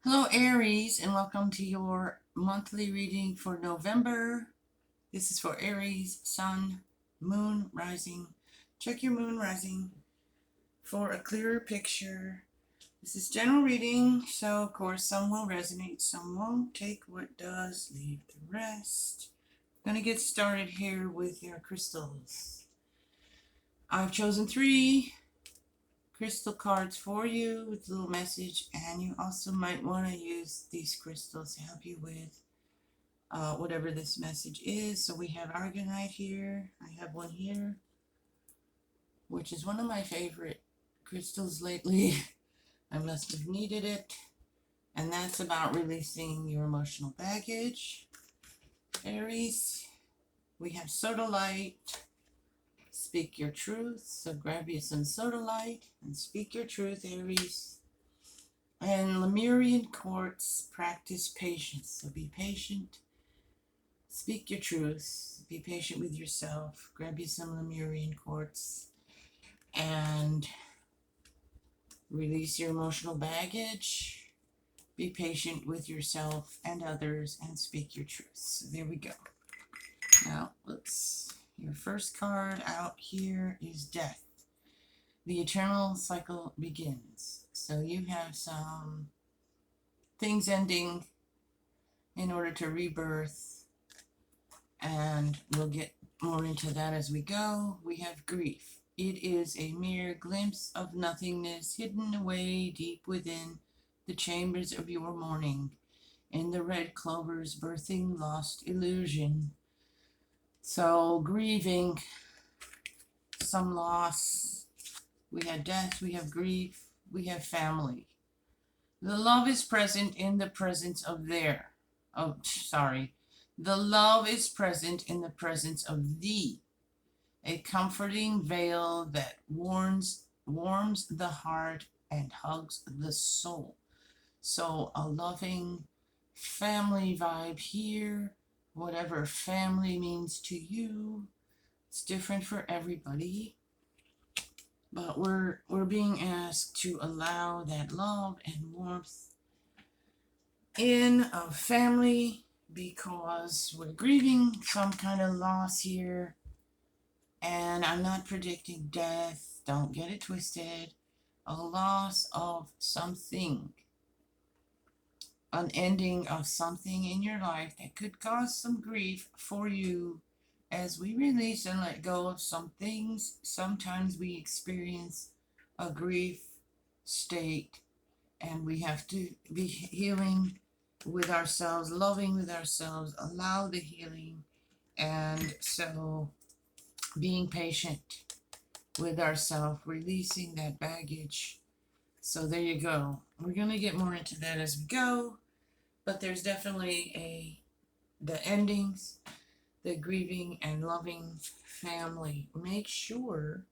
Hello, Aries, and welcome to your monthly reading for November. This is for Aries, Sun, Moon, Rising. Check your Moon, Rising for a clearer picture. This is general reading, so of course some will resonate, some won't. Take what does, leave the rest. I'm going to get started here with your crystals. I've chosen 3 crystal cards for you with a little message, and you also might want to use these crystals to help you with whatever this message is. So we have Argonite here. I have one here, which is one of my favorite crystals lately. I must have needed it. And that's about releasing your emotional baggage. Aries, we have Sodalite. Speak your truth. So grab you some Sodalite and speak your truth, Aries. And Lemurian quartz, practice patience. So be patient. Speak your truth. Be patient with yourself. Grab you some Lemurian quartz and release your emotional baggage. Be patient with yourself and others and speak your truth. So there we go. Now, your first card out here is Death. The eternal cycle begins. So you have some things ending in order to rebirth, and we'll get more into that as we go. We have grief. It is a mere glimpse of nothingness hidden away deep within the chambers of your mourning, in the red clovers birthing lost illusion. So grieving some loss. We have death, we have grief, we have family. The love is present in the presence of the love is present in the presence of thee, a comforting veil that warms the heart and hugs the soul. So a loving family vibe here, whatever family means to you. It's different for everybody, but we're being asked to allow that love and warmth in a family because we're grieving some kind of loss here. And I'm not predicting death, don't get it twisted. A loss of something, an ending of something in your life that could cause some grief for you. As we release and let go of some things, sometimes we experience a grief state, and we have to be healing with ourselves, loving with ourselves, allow the healing, and so being patient with ourselves, releasing that baggage. So there you go. We're going to get more into that as we go, but there's definitely the endings, the grieving and loving family. Make sure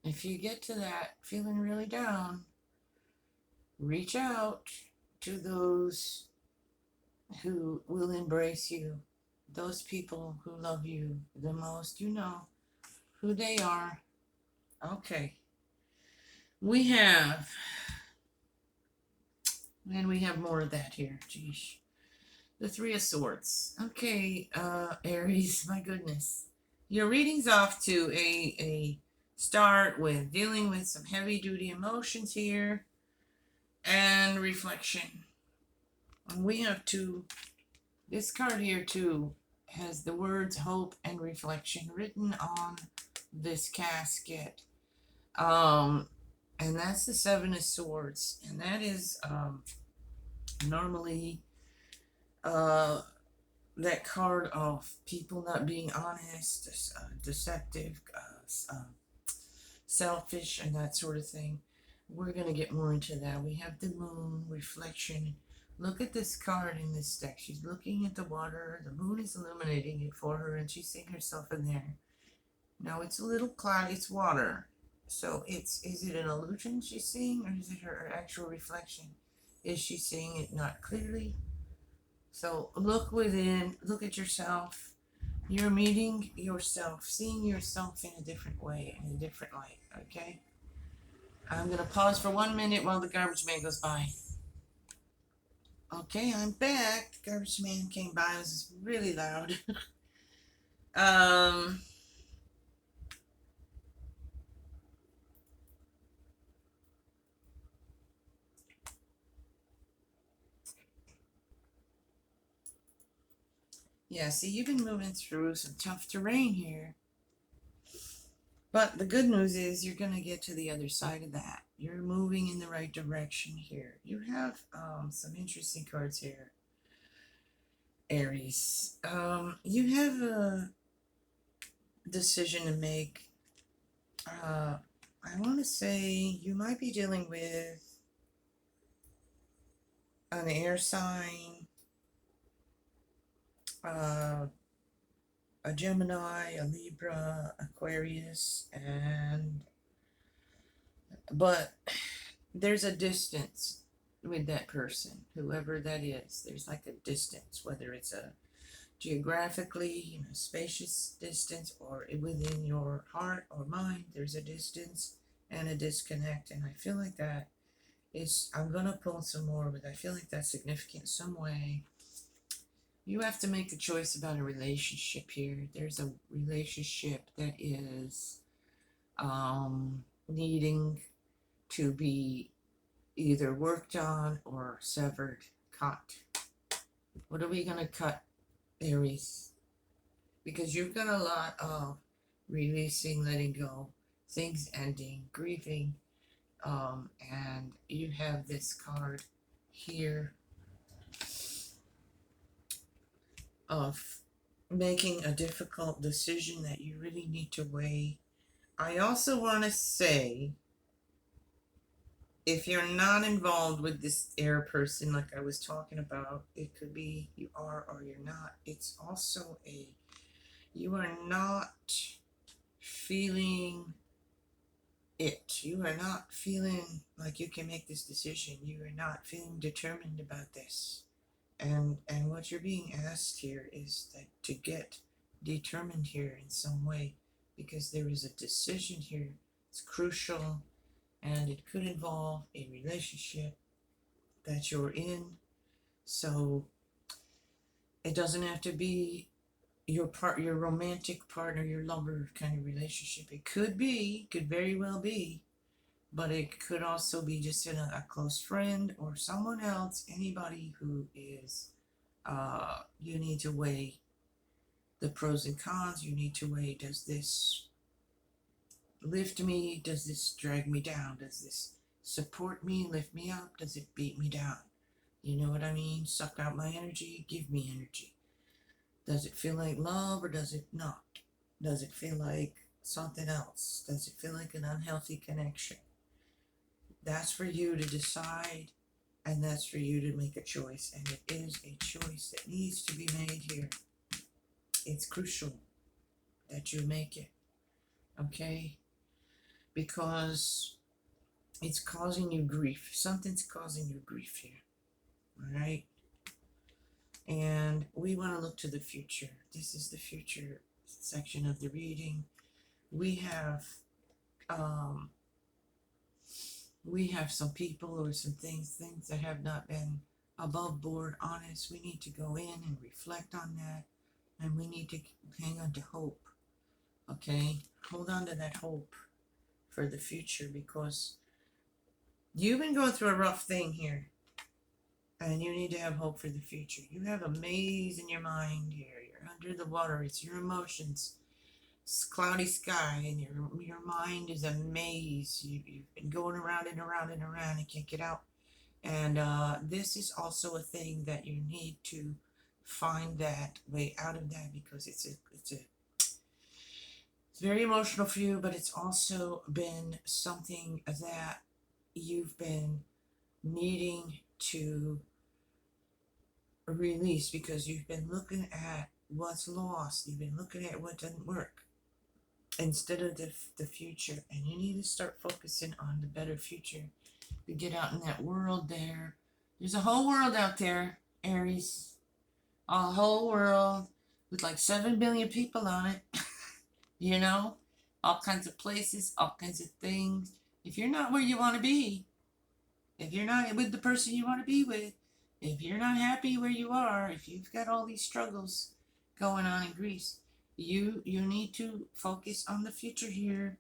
if you get to that feeling really down, reach out to those who will embrace you, those people who love you the most. You know who they are. Okay. We have, and we have more of that here. Geesh. The Three of Swords. Okay, Aries, my goodness. Your reading's off to a start with dealing with some heavy duty emotions here and reflection. And we have this card here too has the words hope and reflection written on this casket. And that's the Seven of Swords. And that is normally that card of people not being honest, deceptive, selfish, and that sort of thing. We're going to get more into that. We have the moon, reflection. Look at this card in this deck. She's looking at the water. The moon is illuminating it for her, and she's seeing herself in there. Now, it's a little cloudy. It's water. So is it an illusion she's seeing, or is it her actual reflection? Is she seeing it not clearly? So look within, look at yourself. You're meeting yourself, seeing yourself in a different way, in a different light, okay? I'm going to pause for 1 minute while the garbage man goes by. Okay, I'm back. The garbage man came by. It was really loud. um, yeah, see, you've been moving through some tough terrain here. But the good news is you're going to get to the other side of that. You're moving in the right direction here. You have some interesting cards here, Aries. You have a decision to make. I want to say you might be dealing with an air sign, uh, a Gemini, a Libra, Aquarius, and but there's a distance with that person, whoever that is. There's like a distance, whether it's a geographically, spacious distance, or within your heart or mind, there's a distance and a disconnect. And I feel like that is, I'm gonna pull some more, but I feel like that's significant in some way. You have to make a choice about a relationship here. There's a relationship that is needing to be either worked on or severed, cut. What are we going to cut, Aries? Because you've got a lot of releasing, letting go, things ending, grieving, and you have this card here of making a difficult decision that you really need to weigh. I also want to say, if you're not involved with this air person, like I was talking about, it could be you are or you're not. It's also you are not feeling it. You are not feeling like you can make this decision. You are not feeling determined about this. And what you're being asked here is that to get determined here in some way, because there is a decision here. It's crucial, and it could involve a relationship that you're in. So it doesn't have to be your romantic partner, your lover kind of relationship. It could very well be, but it could also be just a close friend or someone else, anybody who is, you need to weigh the pros and cons. You need to weigh, does this lift me? Does this drag me down? Does this support me, lift me up? Does it beat me down? You know what I mean? Suck out my energy, give me energy. Does it feel like love or does it not? Does it feel like something else? Does it feel like an unhealthy connection? That's for you to decide, and that's for you to make a choice. And it is a choice that needs to be made here. It's crucial that you make it, okay? Because it's causing you grief. Something's causing you grief here, all right? And we want to look to the future. This is the future section of the reading. We have um, some people or some things that have not been above board honest. We need to go in and reflect on that, and we need to hang on to hope. Okay, hold on to that hope for the future, because you've been going through a rough thing here, and you need to have hope for the future. You have a maze in your mind here. You're under the water. It's your emotions. It's cloudy sky, and your mind is a maze. You've been going around and around and around and can't get out. And this is also a thing that you need to find that way out of that, because it's very emotional for you, but it's also been something that you've been needing to release, because you've been looking at what's lost. You've been looking at what doesn't work instead of the future, and you need to start focusing on the better future. You get out in that world there. There's a whole world out there, Aries. A whole world with like 7 billion people on it. you know? All kinds of places, all kinds of things. If you're not where you want to be, if you're not with the person you want to be with, If you're not happy where you are, if you've got all these struggles going on in Greece, you need to focus on the future here.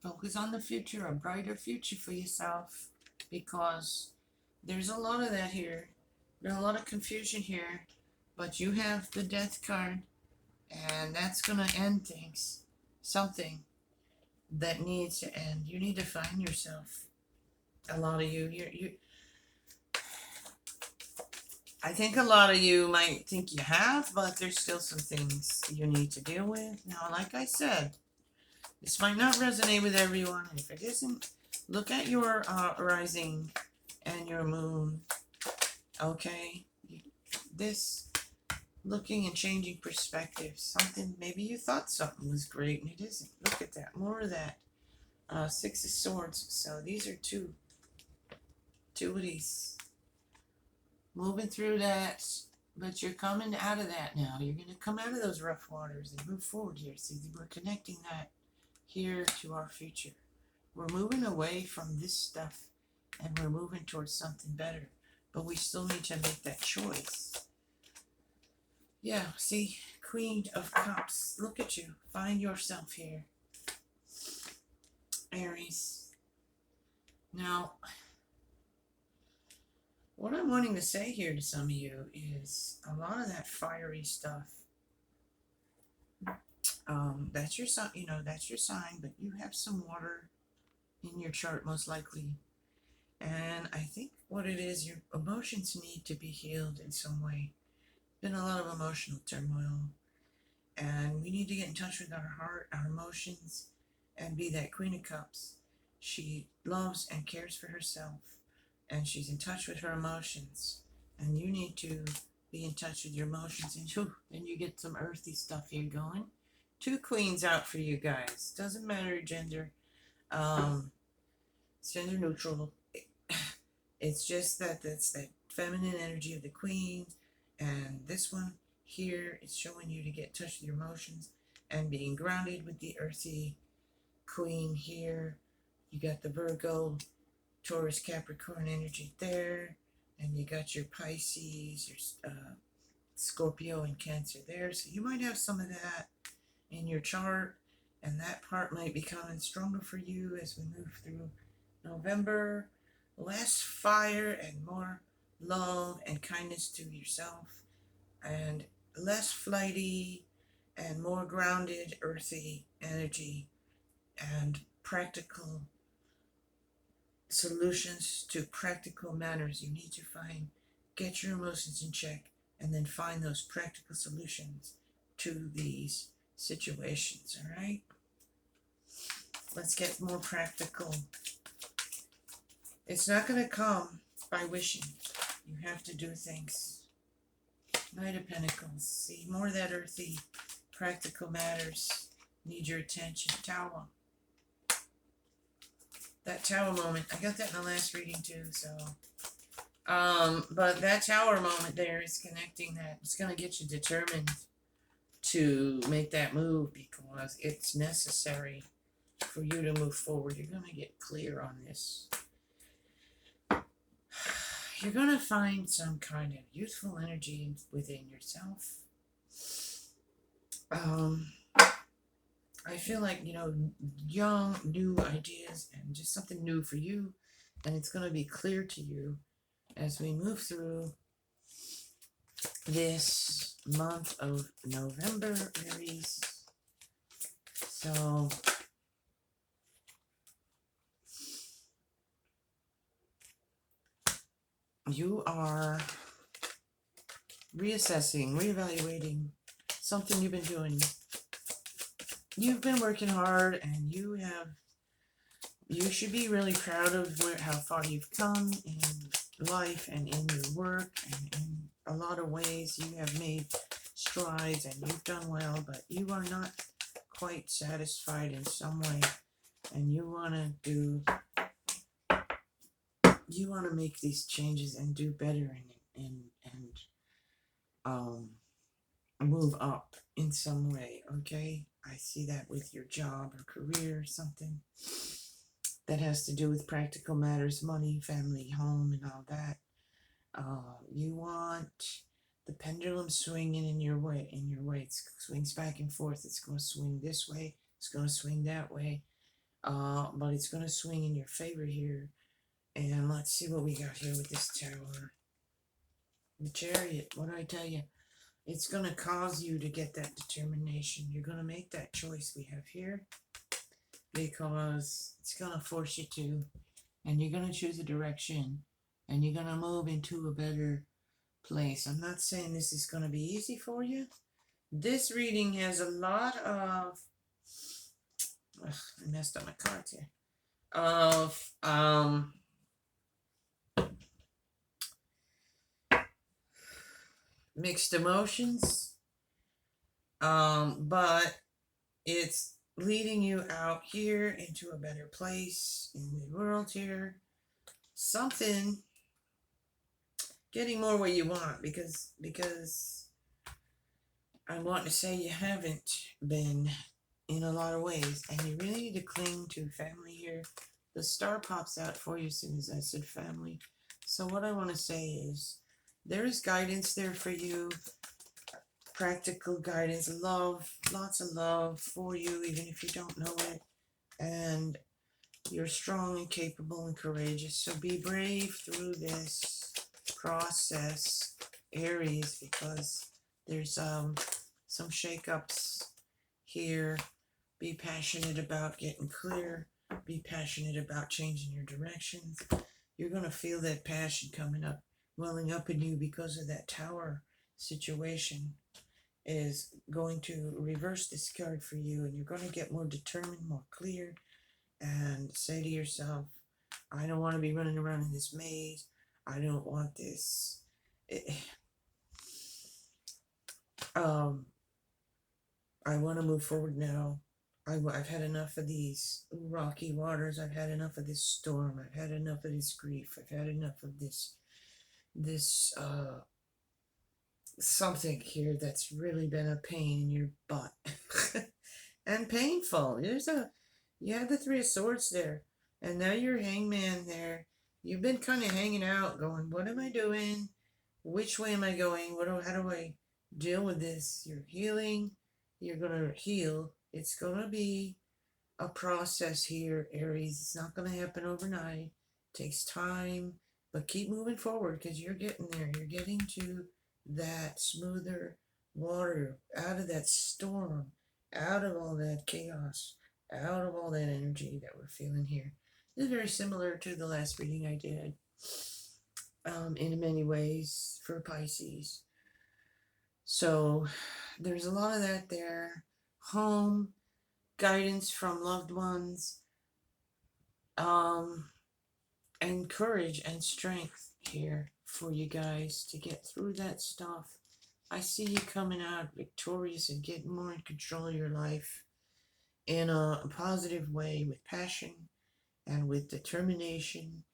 Focus on the future, a brighter future for yourself, because there's a lot of that here. There's a lot of confusion here, but you have the death card, and that's gonna end things. Something that needs to end. You need to find yourself. A lot of you. I think a lot of you might think you have, but there's still some things you need to deal with. Now, like I said, this might not resonate with everyone. If it isn't, look at your rising and your moon. Okay, this looking and changing perspectives. Something maybe you thought something was great and it isn't. Look at that. More of that. Six of Swords. So these are two of these. Moving through that, but you're coming out of that now. You're going to come out of those rough waters and move forward here. See, we're connecting that here to our future. We're moving away from this stuff and we're moving towards something better, but we still need to make that choice. Yeah, see, Queen of Cups. Look at you. Find yourself here, Aries. Now, what I'm wanting to say here to some of you is a lot of that fiery stuff. That's your sign, that's your sign, but you have some water in your chart most likely. And I think what it is, your emotions need to be healed in some way. Been a lot of emotional turmoil. And we need to get in touch with our heart, our emotions, and be that Queen of Cups. She loves and cares for herself, and she's in touch with her emotions. And you need to be in touch with your emotions, and you get some earthy stuff here going. Two queens out for you guys. Doesn't matter your gender. It's gender neutral. It's just that that's that feminine energy of the queen, and this one here is showing you to get in touch with your emotions and being grounded with the earthy queen here. You got the Virgo, Taurus, Capricorn energy there, and you got your Pisces, your Scorpio and Cancer there. So you might have some of that in your chart, and that part might be coming stronger for you as we move through November. Less fire and more love and kindness to yourself, and less flighty and more grounded, earthy energy and practical solutions to practical matters. You need to get your emotions in check, and then find those practical solutions to these situations. All right, let's get more practical. It's not going to come by wishing. You have to do things. Knight of Pentacles. See, more of that earthy, practical matters need your attention. Tower. That Tower moment. I got that in the last reading too, so. But that Tower moment there is connecting that. It's going to get you determined to make that move, because it's necessary for you to move forward. You're going to get clear on this. You're going to find some kind of youthful energy within yourself. I feel like, young, new ideas and just something new for you. And it's going to be clear to you as we move through this month of November, Aries. So you are reassessing, reevaluating something you've been doing. You've been working hard, and you should be really proud of how far you've come in life and in your work, and in a lot of ways you have made strides and you've done well, but you are not quite satisfied in some way, and you want to make these changes and do better, and move up in some way. Okay, I see that with your job or career or something that has to do with practical matters, money, family, home, and all that. You want the pendulum swinging in your way. It swings back and forth. It's going to swing this way. It's going to swing that way. But it's going to swing in your favor here. And let's see what we got here with this tower. The Chariot. What did I tell you? It's going to cause you to get that determination. You're going to make that choice we have here because it's going to force you to. And you're going to choose a direction. And you're going to move into a better place. I'm not saying this is going to be easy for you. This reading has a lot of. Ugh, I messed up my cards here. Of mixed emotions. But it's leading you out here into a better place in the world here. Something getting more what you want because I want to say you haven't been in a lot of ways, and you really need to cling to family here. The star pops out for you as soon as I said family. So what I want to say is there is guidance there for you, practical guidance, love, lots of love for you, even if you don't know it. And you're strong and capable and courageous. So be brave through this process, Aries, because there's some shakeups here. Be passionate about getting clear. Be passionate about changing your directions. You're going to feel that passion coming up, welling up in you because of that tower situation is going to reverse this card for you, and you're going to get more determined, more clear, and say to yourself, I don't want to be running around in this maze. I don't want this. I want to move forward now. I've had enough of these rocky waters. I've had enough of this storm. I've had enough of this grief. I've had enough of this something here that's really been a pain in your butt and painful. You have the Three of Swords there, and now you're Hangman there. You've been kind of hanging out, going, "What am I doing? Which way am I going? How do I deal with this?" You're healing. You're gonna heal. It's gonna be a process here, Aries. It's not gonna happen overnight. It takes time, but keep moving forward because you're getting there. You're getting to that smoother water, out of that storm, out of all that chaos, out of all that energy that we're feeling here. This is very similar to the last reading I did, in many ways for Pisces. So there's a lot of that there. Home, guidance from loved ones, and courage and strength here for you guys to get through that stuff. I see you coming out victorious and getting more in control of your life in a positive way with passion and with determination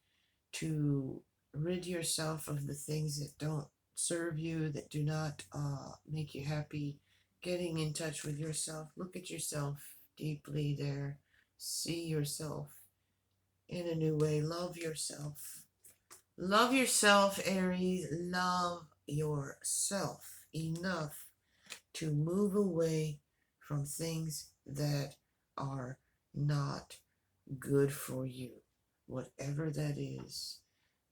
to rid yourself of the things that don't serve you, that do not make you happy. Getting in touch with yourself. Look at yourself deeply there. See yourself in a new way. Love yourself. Love yourself, Aries. Love yourself enough to move away from things that are not good for you, whatever that is.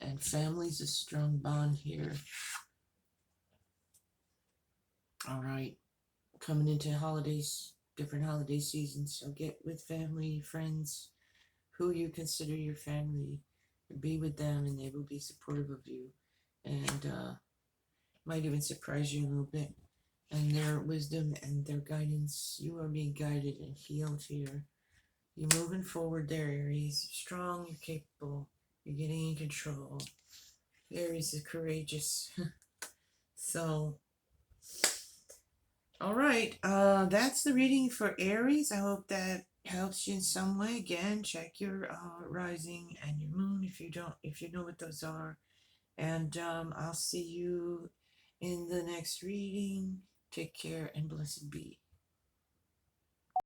And family's a strong bond here. All right, coming into holidays, different holiday seasons, so get with family, friends, who you consider your family. Be with them, and they will be supportive of you, and might even surprise you a little bit. And their wisdom and their guidance, you are being guided and healed here. You're moving forward there, Aries. You're strong, you're capable, you're getting in control. Aries is courageous. So, all right, that's the reading for Aries. I hope that helps you in some way. Again, check your rising and your moon if you know what those are. And I'll see you in the next reading. Take care and blessed be.